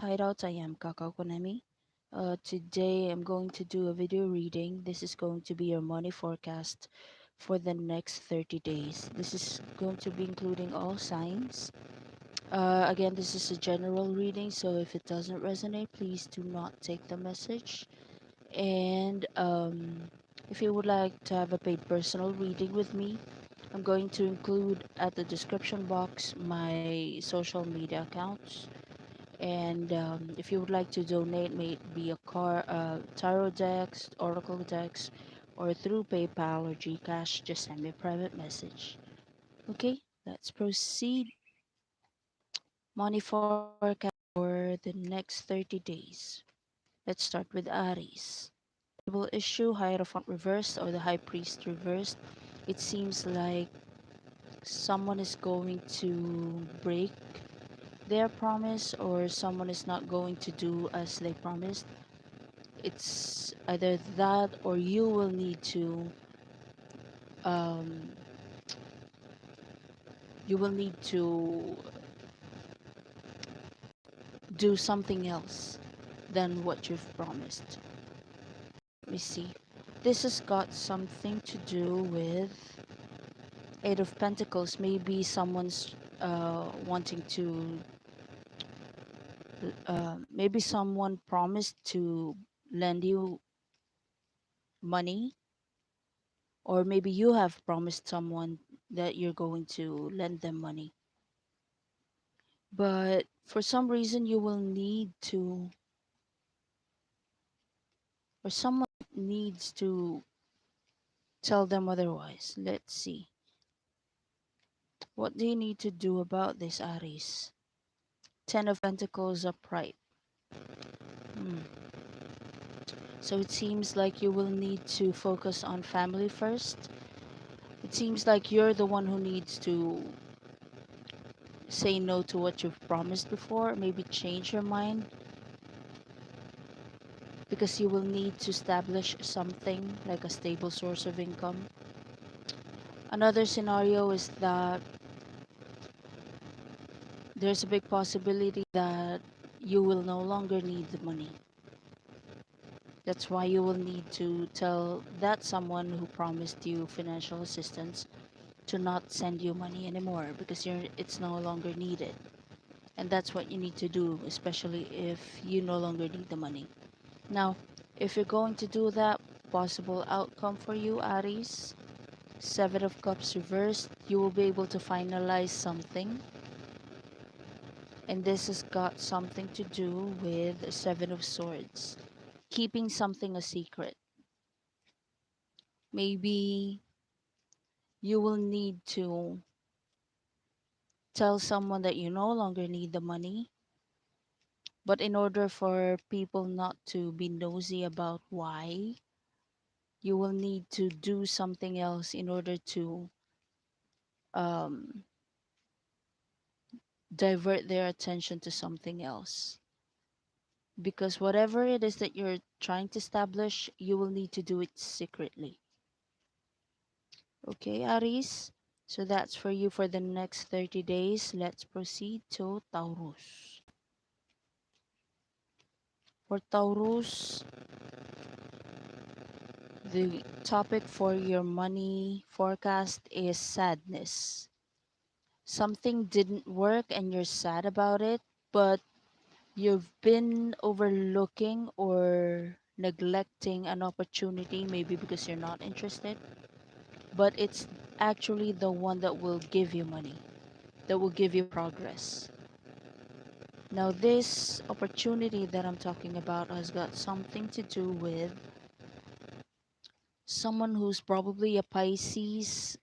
hideout. I am kakaukunemi. Today I'm going to do a video reading. This is going to be your money forecast for the next 30 days. This is going to be including all signs. Again, this is a general reading, so if it doesn't resonate, please do not take the message. And if you would like to have a paid personal reading with me, I'm going to include at the description box my social media accounts. And if you would like to donate, maybe tarot decks, oracle decks, or through PayPal or GCash, just send me a private message. Okay, let's proceed. Money forecast for the next 30 days. Let's start with Aries. Table issue, Hierophant reversed or the High Priest reversed. It seems like someone is going to break their promise, or someone is not going to do as they promised. It's either that or you will need to um, do something else than what you've promised. Let me see. This has got something to do with Eight of Pentacles. Maybe someone's wanting to maybe someone promised to lend you money, or maybe you have promised someone that you're going to lend them money, but for some reason you will need to, or someone needs to tell them otherwise. Let's see. What do you need to do about this, Aries? Ten of Pentacles upright. Hmm. So it seems like you will need to focus on family first. It seems like you're the one who needs to say no to what you've promised before, maybe change your mind, because you will need to establish something like a stable source of income. Another scenario is that there's a big possibility that you will no longer need the money. That's why you will need to tell that someone who promised you financial assistance to not send you money anymore, because it's no longer needed. And that's what you need to do, especially if you no longer need the money. Now, if you're going to do that, possible outcome for you, Aries, Seven of Cups reversed, you will be able to finalize something. And this has got something to do with Seven of Swords, keeping something a secret. Maybe you will need to tell someone that you no longer need the money, but in order for people not to be nosy about why, you will need to do something else in order to um, divert their attention to something else. Because whatever it is that you're trying to establish, you will need to do it secretly. Okay, Aries? So that's for you for the next 30 days. Let's proceed to Taurus. For Taurus, the topic for your money forecast is sadness. Something didn't work and you're sad about it, but you've been overlooking or neglecting an opportunity, maybe because you're not interested, but it's actually the one that will give you money, that will give you progress. Now, this opportunity that I'm talking about has got something to do with someone who's probably a Pisces,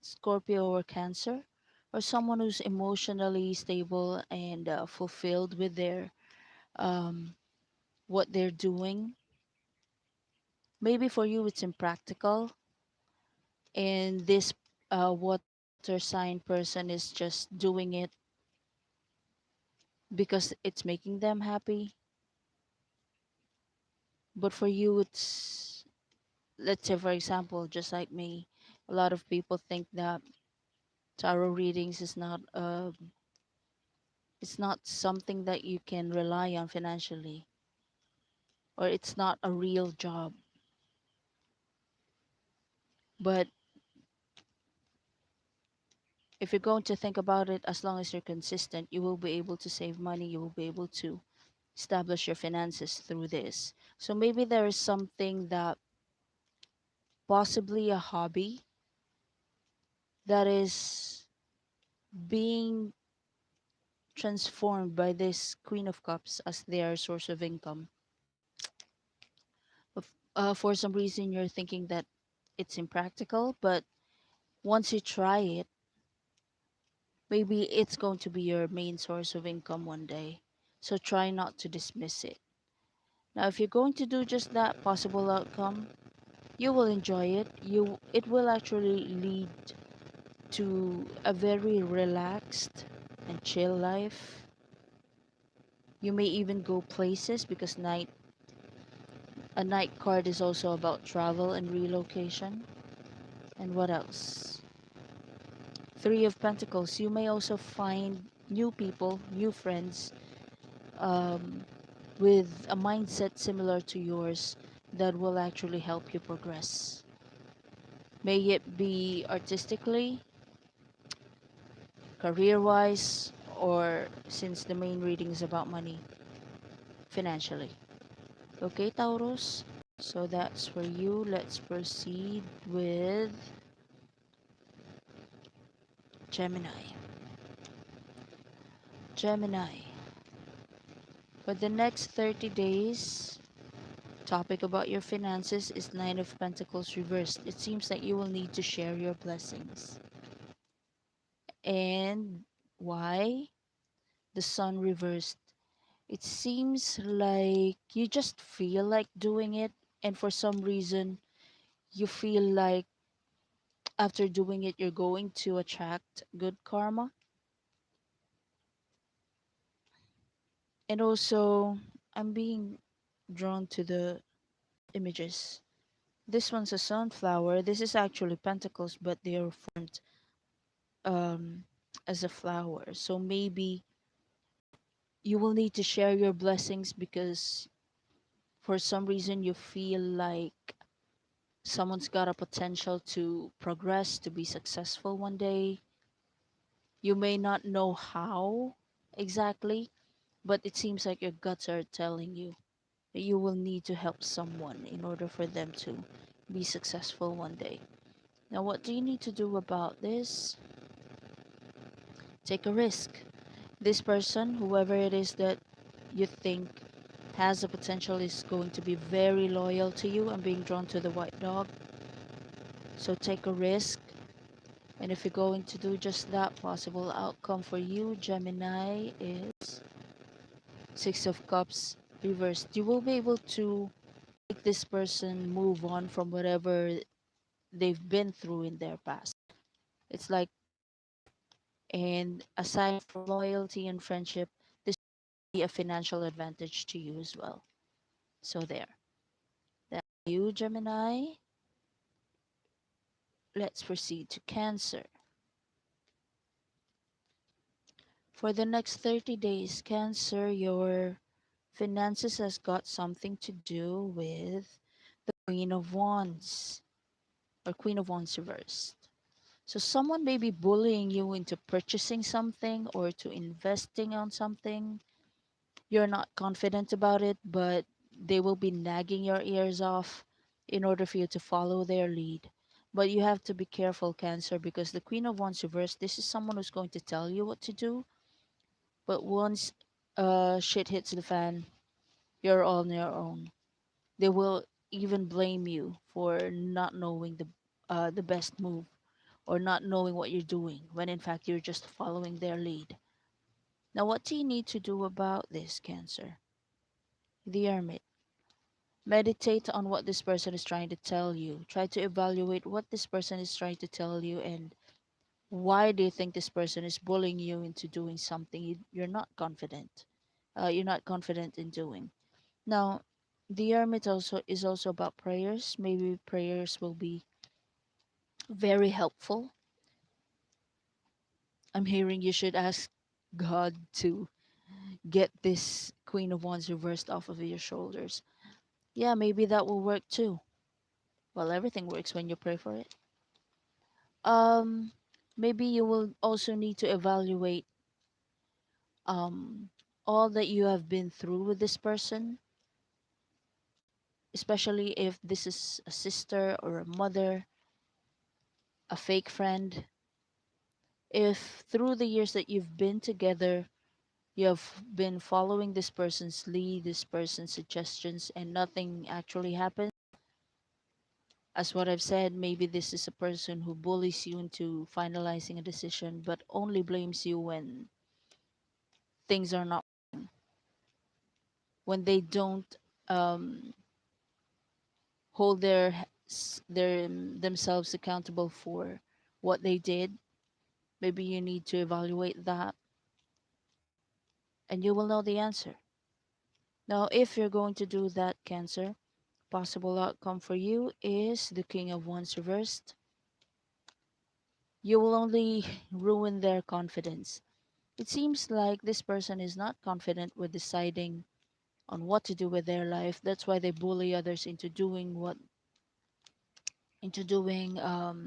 Scorpio, or Cancer, or someone who's emotionally stable and fulfilled with their um, what they're doing. Maybe for you it's impractical, and this water sign person is just doing it because it's making them happy. But for you, it's, let's say, for example, just like me, a lot of people think that tarot readings is not It's not something that you can rely on financially, or it's not a real job. But if you're going to think about it, as long as you're consistent, you will be able to save money, you will be able to establish your finances through this. So maybe there is something that, possibly a hobby, that is being transformed by this Queen of Cups as their source of income. For some reason, you're thinking that it's impractical, but once you try it, maybe it's going to be your main source of income one day. So try not to dismiss it. Now, if you're going to do just that possible outcome, you will enjoy it. It will actually lead to a very relaxed and chill life. You may even go places because a night card is also about travel and relocation. And what else? Three of Pentacles. You may also find new people, new friends, um, with a mindset similar to yours that will actually help you progress. May it be artistically, career wise, or since the main reading is about money, financially. Okay, Taurus? So that's for you. Let's proceed with Gemini. Gemini. For the next 30 days, topic about your finances is Nine of Pentacles reversed. It seems like you will need to share your blessings. And why? The Sun reversed. It seems like you just feel like doing it, and for some reason, you feel like after doing it, you're going to attract good karma. And also, I'm being drawn to the images. This one's a sunflower. This is actually pentacles, but they are formed um, as a flower. So maybe you will need to share your blessings because for some reason you feel like someone's got a potential to progress, to be successful one day. You may not know how exactly, but it seems like your guts are telling you that you will need to help someone in order for them to be successful one day. Now, what do you need to do about this? Take a risk. This person, whoever it is that you think has the potential, is going to be very loyal to you. I'm being drawn to the white dog. So take a risk. And if you're going to do just that, possible outcome for you, Gemini, is Six of Cups reversed. You will be able to make this person move on from whatever they've been through in their past. It's like, and aside from loyalty and friendship, this will be a financial advantage to you as well. So there. That's you, Gemini. Let's proceed to Cancer. For the next 30 days, Cancer, your finances has got something to do with the Queen of Wands or Queen of Wands reversed. So someone may be bullying you into purchasing something or to investing on something. You're not confident about it, but they will be nagging your ears off in order for you to follow their lead. But you have to be careful, Cancer, because the Queen of Wands reversed, this is someone who's going to tell you what to do. But once shit hits the fan, you're on your own. They will even blame you for not knowing the best move or not knowing what you're doing when in fact you're just following their lead. Now, what do you need to do about this, Cancer? The Hermit. Meditate on what this person is trying to tell you. Try to evaluate what this person is trying to tell you and why do you think this person is bullying you into doing something you're not confident. You're not confident in doing. Now, the Hermit also is also about prayers. Maybe prayers will be very helpful. I'm hearing you should ask God to get this Queen of Wands reversed off of your shoulders. Yeah, maybe that will work too. Well, everything works when you pray for it. Um, Maybe you will also need to evaluate um all that you have been through with this person, especially if this is a sister or a mother, a fake friend. If through the years that you've been together, you have been following this person's lead, this person's suggestions, and nothing actually happened, as what I've said, maybe this is a person who bullies you into finalizing a decision, but only blames you when things are not, when they don't um, hold themselves accountable for what they did. Maybe you need to evaluate that, and you will know the answer. Now, if you're going to do that, Cancer, possible outcome for you is the King of Wands reversed. You will only ruin their confidence. It seems like this person is not confident with deciding on what to do with their life. That's why they bully others into doing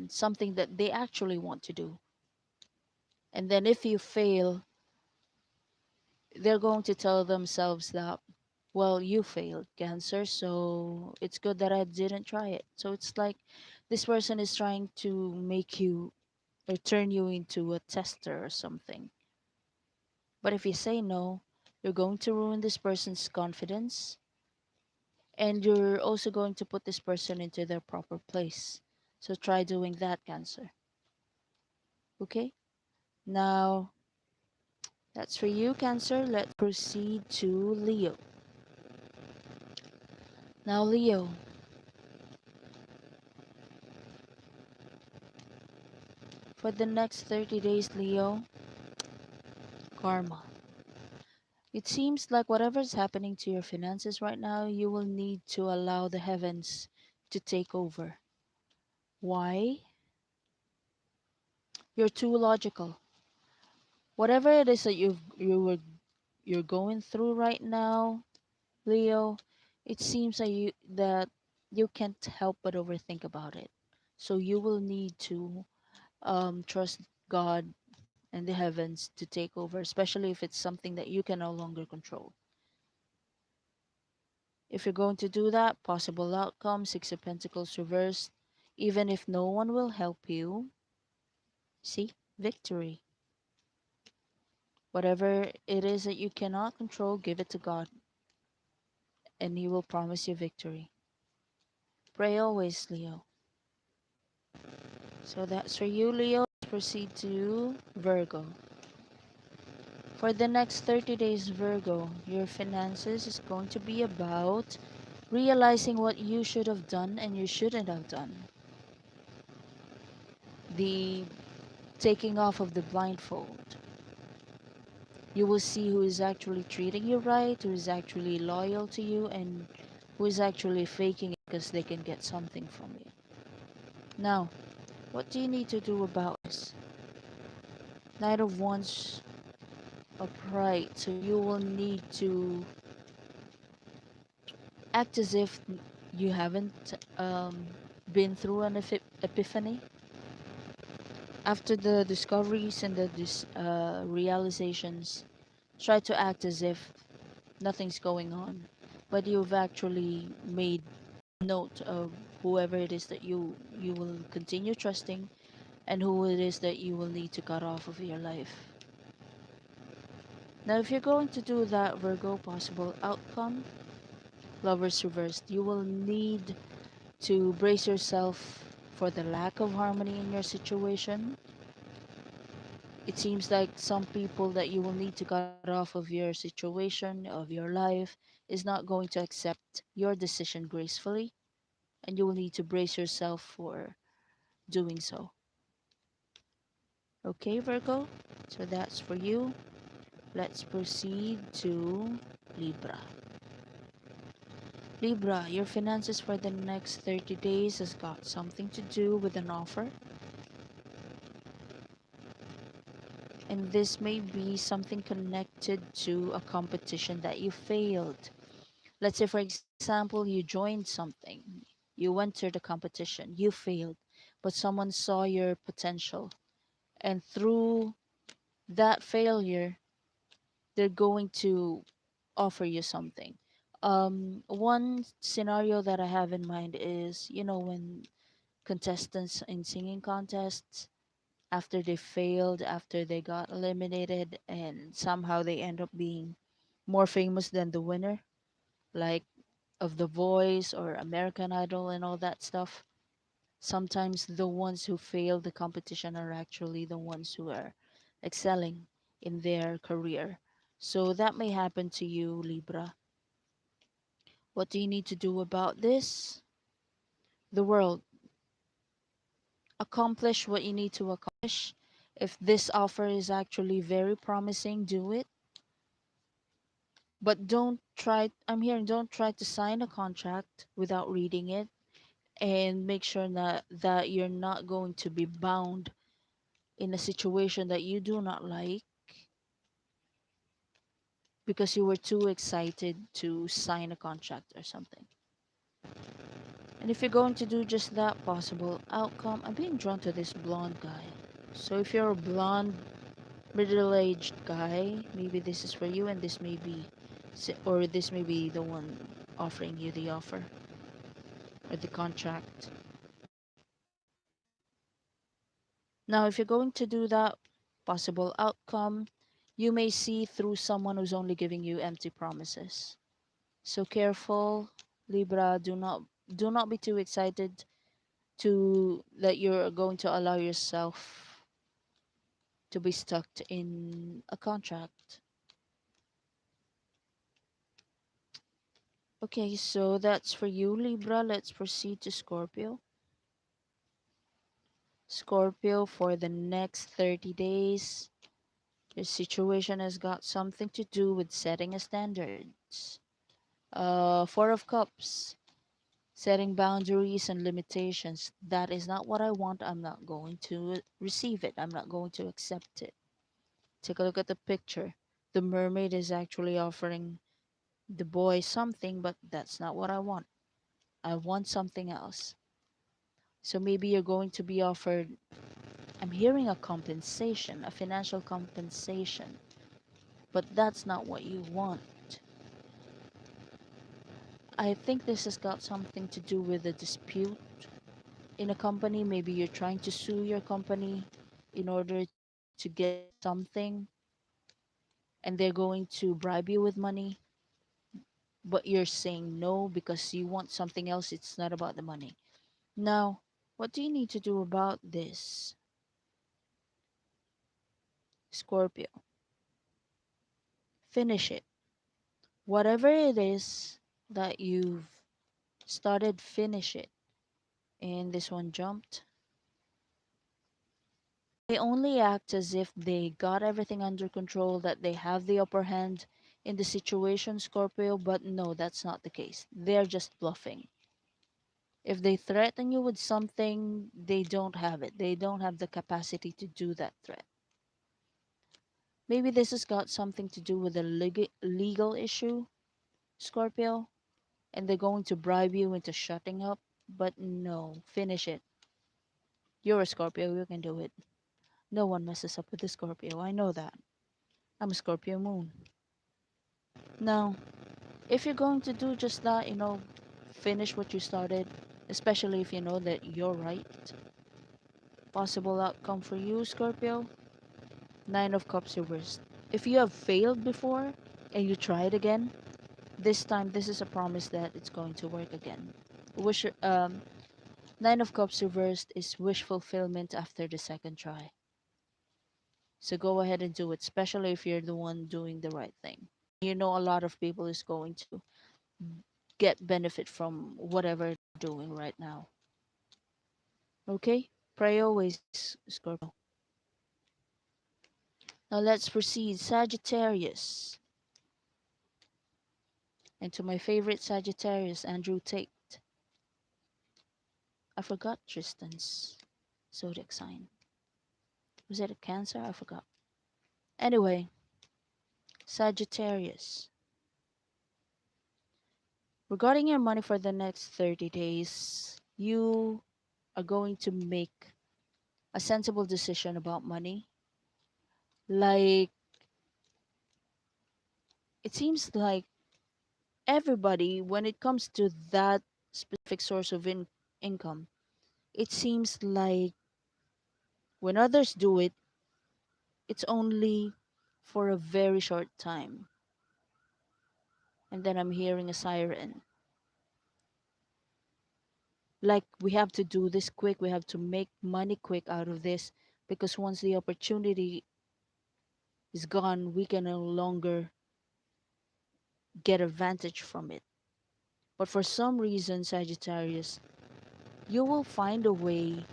something that they actually want to do. And then if you fail, they're going to tell themselves that, well, you failed, Cancer, so it's good that I didn't try it. So it's like this person is trying to make you or turn you into a tester or something. But if you say no, you're going to ruin this person's confidence, and you're also going to put this person into their proper place. So try doing that, Cancer. Okay? Now, that's for you, Cancer. Let's proceed to Leo. Now, Leo, for the next 30 days, Leo, karma. It seems like whatever's happening to your finances right now, you will need to allow the heavens to take over. Why? You're too logical. Whatever it is that you're going through right now, Leo, it seems that you can't help but overthink about it. So you will need to trust God and the heavens to take over, especially if it's something that you can no longer control. If you're going to do that, possible outcome, Six of Pentacles reversed. Even if no one will help you, see, victory. Whatever it is that you cannot control, give it to God, and He will promise you victory. Pray always, Leo. So that's for you, Leo. Let's proceed to Virgo. For the next 30 days, Virgo, your finances is going to be about realizing what you should have done and you shouldn't have done. The taking off of the blindfold. You will see who is actually treating you right, who is actually loyal to you, and who is actually faking it because they can get something from you. Now, what do you need to do about this? Knight of Wands upright, so you will need to act as if you haven't been through an epiphany. After the discoveries and the realizations, try to act as if nothing's going on, but you've actually made note of whoever it is that you will continue trusting and who it is that you will need to cut off of your life. Now, if you're going to do that, Virgo, possible outcome, Lovers reversed. You will need to brace yourself for the lack of harmony in your situation. It seems like some people that you will need to cut off of your situation, of your life, is not going to accept your decision gracefully, and you will need to brace yourself for doing so. Okay, Virgo? So that's for you. Let's proceed to Libra. Libra, your finances for the next 30 days has got something to do with an offer. And this may be something connected to a competition that you failed. Let's say, for example, you joined something, you entered a competition, you failed, but someone saw your potential. And through that failure, they're going to offer you something. One scenario that I have in mind is, when contestants in singing contests, after they failed, after they got eliminated, and somehow they end up being more famous than the winner, like of The Voice or American Idol and all that stuff. Sometimes the ones who fail the competition are actually the ones who are excelling in their career. So that may happen to you, Libra. What do you need to do about this? The world. Accomplish what you need to accomplish. If this offer is actually very promising, do it. But I'm hearing, don't try to sign a contract without reading it, and make sure that you're not going to be bound in a situation that you do not like because you were too excited to sign a contract or something. And if you're going to do just that, possible outcome, I'm being drawn to this blonde guy. So if you're a blonde, middle-aged guy, maybe this is for you, and this may be the one offering you the offer or the contract. Now, if you're going to do that, possible outcome, you may see through someone who's only giving you empty promises. So careful, Libra, do not be too excited to that you're going to allow yourself to be stuck in a contract. Okay, so that's for you, Libra. Let's proceed to Scorpio. Scorpio, for the next 30 days, your situation has got something to do with setting a standards. Four of Cups, setting boundaries and limitations. That is not what I want. I'm not going to receive it. I'm not going to accept it. Take a look at the picture. The mermaid is actually offering the boy something, but that's not what I want. I want something else. So maybe you're going to be offered, I'm hearing a compensation, a financial compensation, but that's not what you want. I think this has got something to do with a dispute in a company. Maybe you're trying to sue your company in order to get something, and they're going to bribe you with money, but you're saying no because you want something else. It's not about the money. Now, what do you need to do about this, Scorpio? Finish it. Whatever it is that you've started, finish it. And this one jumped. They only act as if they got everything under control, that they have the upper hand in the situation, Scorpio, but no, that's not the case. They're just bluffing. If they threaten you with something, they don't have it. They don't have the capacity to do that threat. Maybe this has got something to do with a legal issue, Scorpio, and they're going to bribe you into shutting up, but no, finish it. You're a Scorpio, you can do it. No one messes up with the Scorpio, I know that. I'm a Scorpio moon. Now, if you're going to do just that, finish what you started, especially if you know that you're right. Possible outcome for you, Scorpio? Nine of Cups reversed. If you have failed before and you try it again, this time this is a promise that it's going to work again. Wish Nine of Cups reversed is wish fulfillment after the second try. So go ahead and do it, especially if you're the one doing the right thing. You know a lot of people is going to get benefit from whatever they're doing right now. Okay? Pray always, Scorpio. Now let's proceed. Sagittarius. And to my favorite Sagittarius, Andrew Tate. I forgot Tristan's zodiac sign. Was it a Cancer? I forgot. Anyway, Sagittarius, regarding your money for the next 30 days, you are going to make a sensible decision about money. Like, it seems like everybody, when it comes to that specific source of income, it seems like when others do it, it's only for a very short time. And then I'm hearing a siren. Like, we have to do this quick, we have to make money quick out of this, because once the opportunity is gone, we can no longer get advantage from it. But for some reason, Sagittarius, you will find a way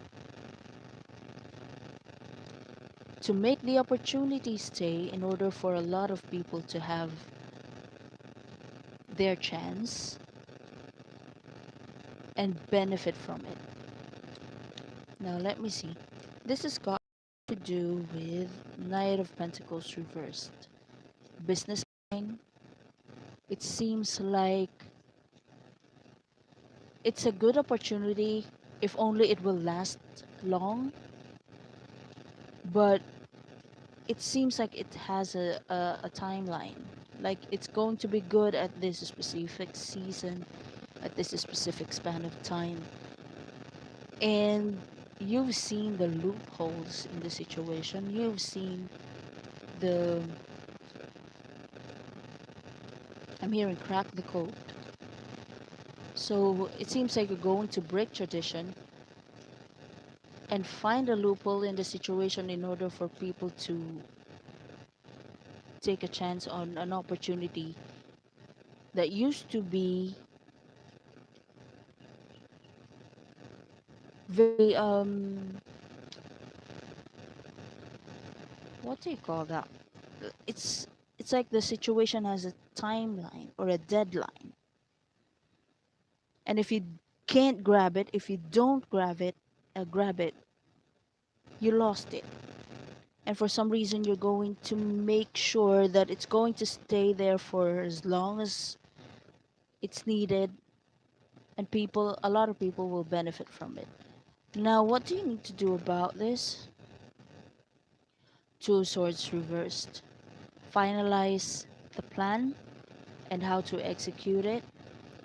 to make the opportunity stay in order for a lot of people to have their chance and benefit from it. Now, let me see. This has got to do with Knight of Pentacles reversed. Business line. It seems like it's a good opportunity if only it will last long, but it seems like it has a timeline. Like, it's going to be good at this specific season, at this specific span of time. And you've seen the loopholes in the situation. You've seen the, I'm hearing crack the code. So it seems like you're going to break tradition and find a loophole in the situation in order for people to take a chance on an opportunity that used to be very what do you call that? It's it's like the situation has a timeline or a deadline. And if you can't grab it, if you don't grab it, you lost it. And for some reason you're going to make sure that it's going to stay there for as long as it's needed, and people, a lot of people will benefit from it. Now, what do you need to do about this? Two swords reversed. Finalize the plan and how to execute it,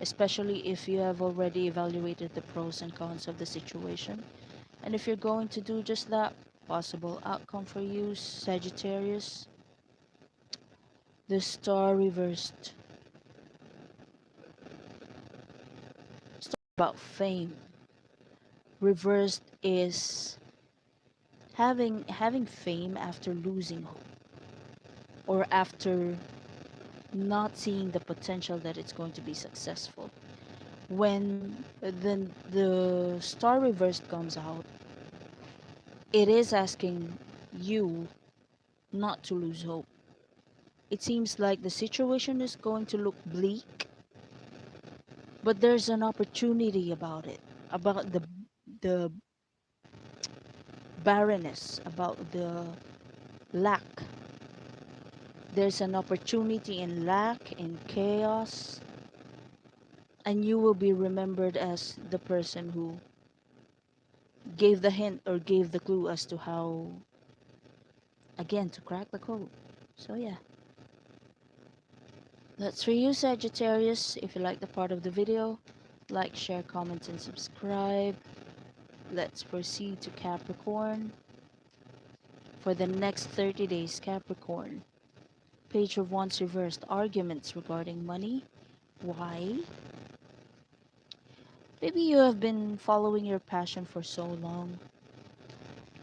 especially if you have already evaluated the pros and cons of the situation. And if you're going to do just that, possible outcome for you, Sagittarius, the star reversed. Star about fame. Reversed is having fame after losing hope, or after not seeing the potential that it's going to be successful. When the star reversed comes out, it is asking you not to lose hope. It seems like the situation is going to look bleak, but there's an opportunity about it, about the barrenness, about the lack. There's an opportunity in lack, in chaos, and you will be remembered as the person who gave the hint or gave the clue as to how, again, to crack the code. So yeah, that's for you, Sagittarius. If you like the part of the video, like, share, comment, and subscribe. Let's proceed to Capricorn. For the next 30 days, Capricorn. Page of Wands reversed. Arguments regarding money. Why? Maybe you have been following your passion for so long.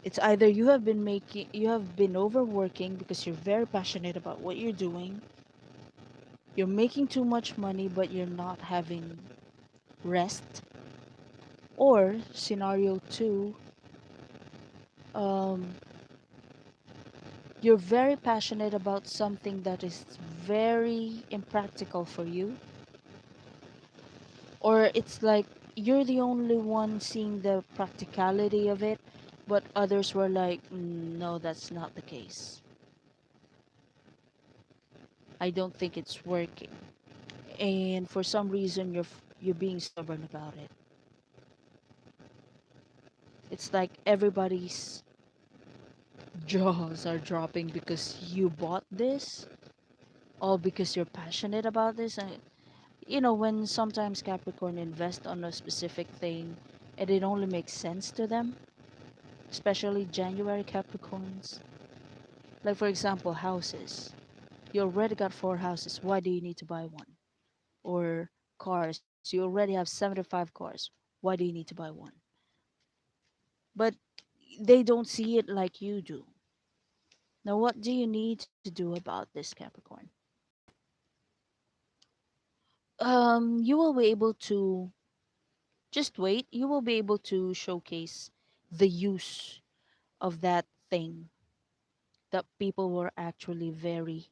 It's either you have been overworking because you're very passionate about what you're doing. You're making too much money but you're not having rest. Or scenario 2, um, you're very passionate about something that is very impractical for you, or it's like you're the only one seeing the practicality of it, but others were like, "Mm, no, that's not the case." I don't think it's working. And for some reason you're being stubborn about it. It's like everybody's jaws are dropping because you bought this, all because you're passionate about this. And when sometimes Capricorn invest on a specific thing and it only makes sense to them, especially January Capricorns. Like for example, houses. You already got four houses. Why do you need to buy one? Or cars. You already have 75 cars. Why do you need to buy one? But they don't see it like you do. Now, what do you need to do about this, Capricorn? You will be able to just wait. You will be able to showcase the use of that thing that people were actually very,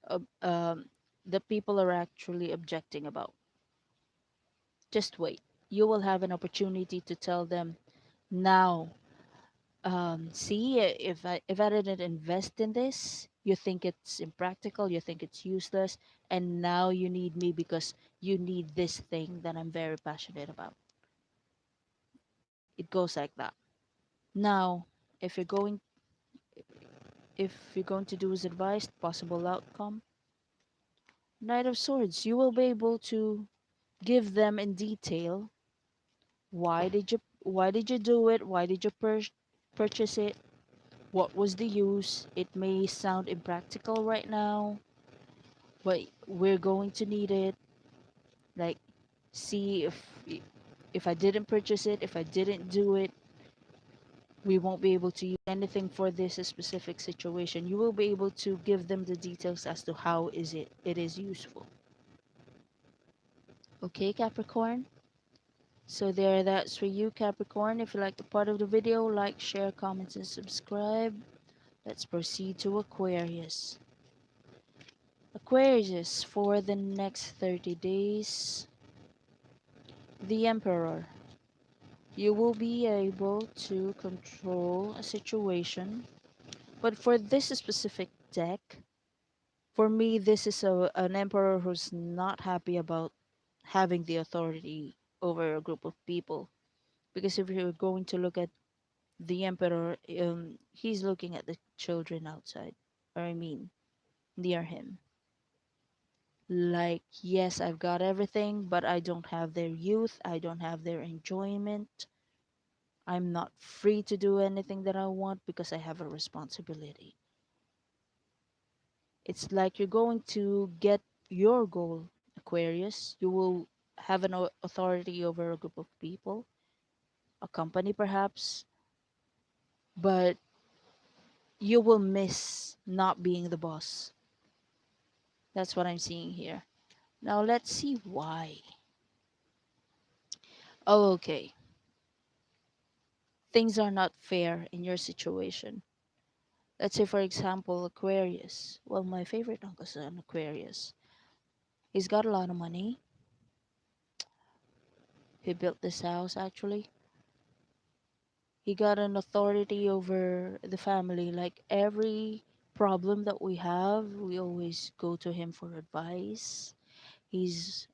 uh, um, that people are actually objecting about. Just wait. You will have an opportunity to tell them now. See, if I didn't invest in this, you think it's impractical, you think it's useless, and now you need me because you need this thing that I'm very passionate about. It goes like that. Now, if you're going if you're going to do his advice, possible outcome, Knight of Swords, you will be able to give them in detail why did you do it, why did you purchase it, what was the use. It may sound impractical right now, but we're going to need it. Like, see if I didn't purchase it, if I didn't do it, we won't be able to use anything for this specific situation. You will be able to give them the details as to how it is useful. Okay, Capricorn? So there, that's for you, Capricorn. If you like the part of the video, like, share, comment, and subscribe. Let's proceed to Aquarius. Aquarius, for the next 30 days, the Emperor. You will be able to control a situation. But for this specific deck, for me, this is an Emperor who's not happy about having the authority over a group of people. Because if you're going to look at the Emperor, he's looking at the children outside, or I mean, near him. Like, yes, I've got everything, but I don't have their youth, I don't have their enjoyment. I'm not free to do anything that I want because I have a responsibility. It's like you're going to get your goal, Aquarius. You will have an authority over a group of people, a company perhaps, but you will miss not being the boss. That's what I'm seeing here. Now let's see why. Oh, okay. Things are not fair in your situation. Let's say, for example, Aquarius. Well, my favorite uncle is an Aquarius. He's got a lot of money. He built this house actually. He got an authority over the family. Like every problem that we have, we always go to him for advice. He's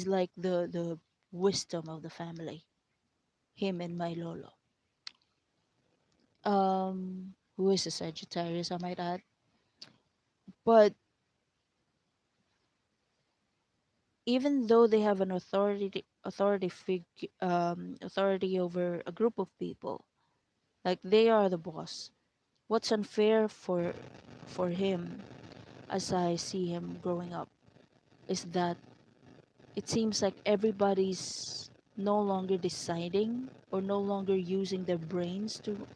like the wisdom of the family. Him and my lolo. Who is a Sagittarius, I might add. But even though they have an authority over a group of people, like they are the boss. What's unfair for him, as I see him growing up, is that it seems like everybody's no longer deciding or no longer using their brains to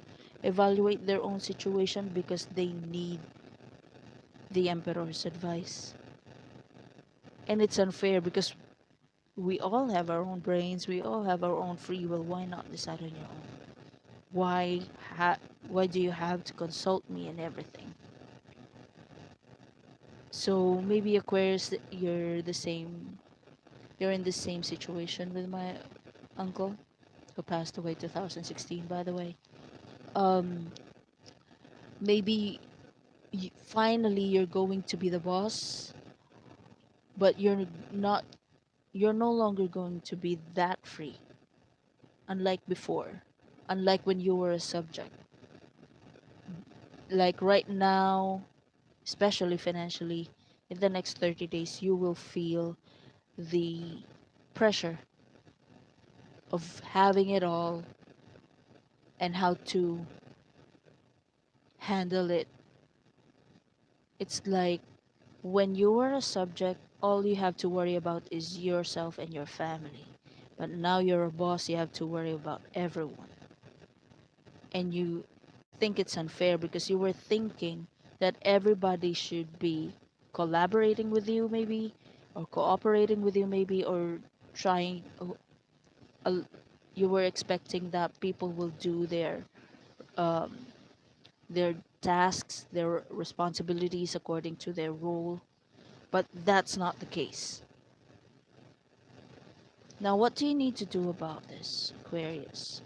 evaluate their own situation because they need the emperor's advice. And it's unfair because we all have our own brains, we all have our own free will. Why not decide on your own? Why why do you have to consult me and everything? So maybe Aquarius, you're in the same situation with my uncle who passed away 2016, by the way. Um, maybe finally you're going to be the boss. but not you're no longer going to be that free, unlike before, unlike when you were a subject. Like right now, especially financially, in the next 30 days, you will feel the pressure of having it all and how to handle it. It's like when you were a subject, all you have to worry about is yourself and your family. But now you're a boss, you have to worry about everyone. And you think it's unfair because you were thinking that everybody should be collaborating with you, maybe, or cooperating with you, maybe, or trying. Uh, you were expecting that people will do um, their tasks, their responsibilities according to their role, but that's not the case. Now, what do you need to do about this, Aquarius?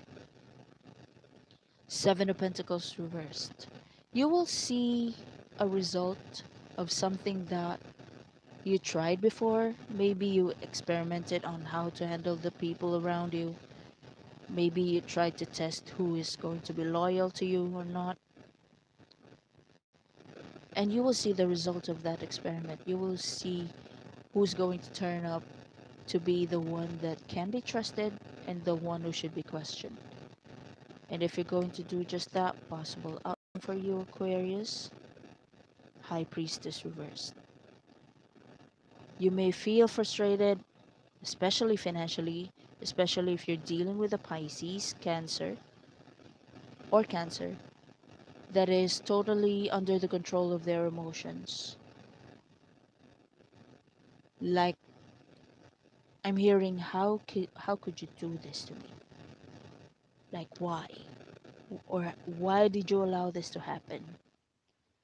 Seven of Pentacles reversed. You will see a result of something that you tried before. Maybe you experimented on how to handle the people around you. Maybe you tried to test who is going to be loyal to you or not. And you will see the result of that experiment. You will see who's going to turn up to be the one that can be trusted and the one who should be questioned. And if you're going to do just that, possible outcome for you, Aquarius, High Priestess reversed. You may feel frustrated, especially financially, especially if you're dealing with a Pisces, Cancer, that is totally under the control of their emotions. Like, I'm hearing, how could you do this to me? Like, why? Or why did you allow this to happen?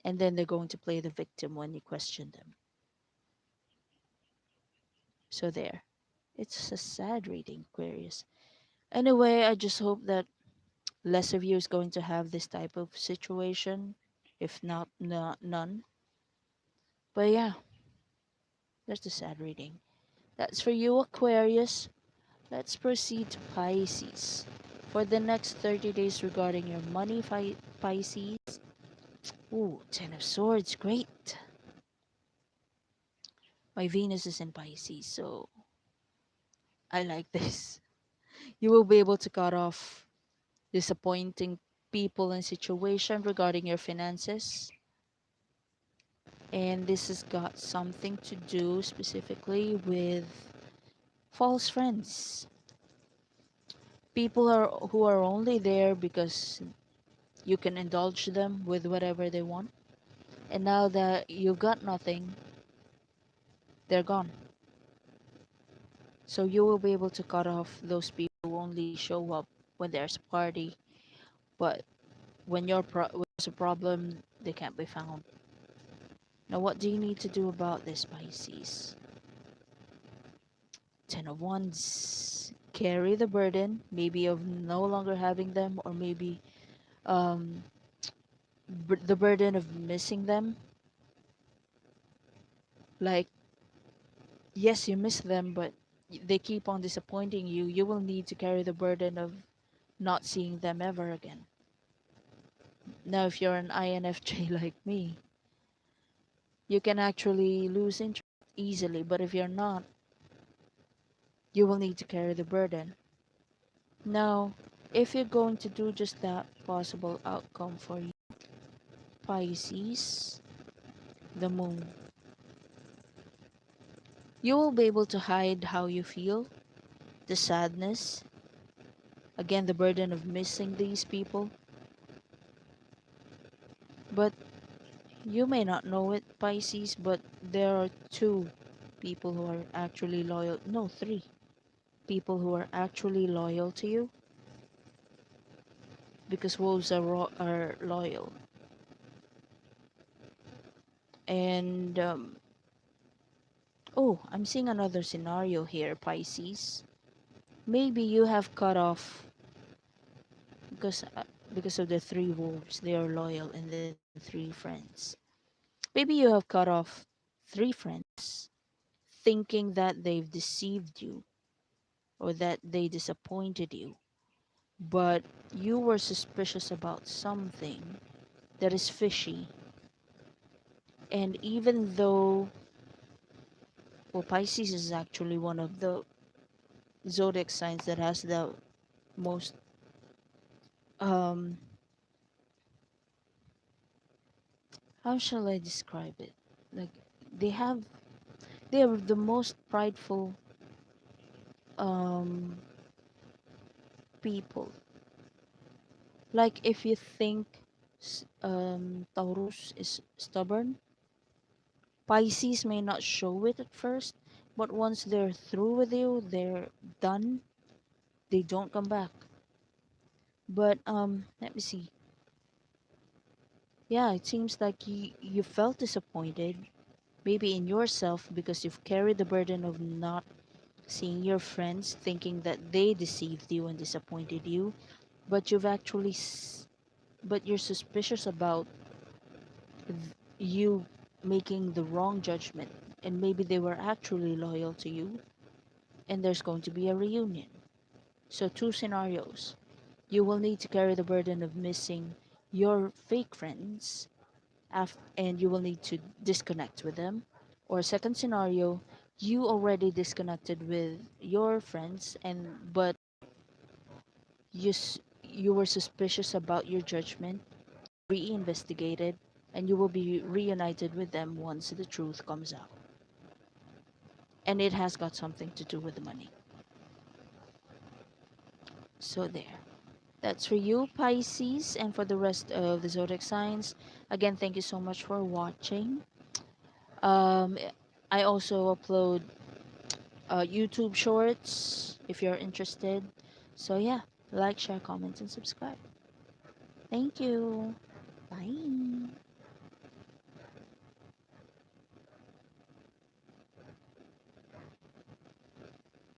And then they're going to play the victim when you question them. So there. It's a sad reading, Aquarius. Anyway, I just hope that less of you is going to have this type of situation, if not none. But yeah, that's the sad reading. That's for you, Aquarius. Let's proceed to Pisces. For the next 30 days regarding your money, Pisces. Ooh, Ten of Swords, great. My Venus is in Pisces, so I like this. You will be able to cut off disappointing people and situation regarding your finances. And this has got something to do specifically with false friends. People who are only there because you can indulge them with whatever they want. And now that you've got nothing, they're gone. So you will be able to cut off those people who only show up when there's a party, but when there's a problem, they can't be found. Now, what do you need to do about this, Pisces? Ten of Wands. Carry the burden, maybe of no longer having them, or maybe um, the burden of missing them. Like, yes, you miss them, but they keep on disappointing you. You will need to carry the burden of not seeing them ever again. Now, if you're an INFJ like me, you can actually lose interest easily, but if you're not, you will need to carry the burden. Now, if you're going to do just that, possible outcome for you, Pisces, the moon. You will be able to hide how you feel, the sadness, again, the burden of missing these people. But you may not know it, Pisces, but there are two people who are actually loyal. No, three people who are actually loyal to you because wolves are loyal. And, oh, I'm seeing another scenario here, Pisces. Maybe you have cut off because uh, because of the three wolves, they are loyal, and then three friends. Maybe you have cut off three friends, thinking that they've deceived you or that they disappointed you, but you were suspicious about something that is fishy. And even though, well, Pisces is actually one of the zodiac signs that has the most, um, how shall I describe it? Like, they have, they are the most prideful um, people. Like, if you think Taurus is stubborn, Pisces may not show it at first, but once they're through with you, they're done, they don't come back. But let me see. Yeah, it seems like you felt disappointed, maybe in yourself because you've carried the burden of not seeing your friends, thinking that they deceived you and disappointed you, but you've actually but you're suspicious about you making the wrong judgment, and maybe they were actually loyal to you, and there's going to be a reunion. So, two scenarios. You will need to carry the burden of missing your fake friends, and you will need to disconnect with them. Or, second scenario, you already disconnected with your friends, and but you were suspicious about your judgment, reinvestigated, and you will be reunited with them once the truth comes out. And it has got something to do with money. So there. That's for you, Pisces, and for the rest of the zodiac signs. Again, thank you so much for watching. Um, I also upload YouTube shorts if you're interested. So yeah, like, share, comment, and subscribe. Thank you. Bye.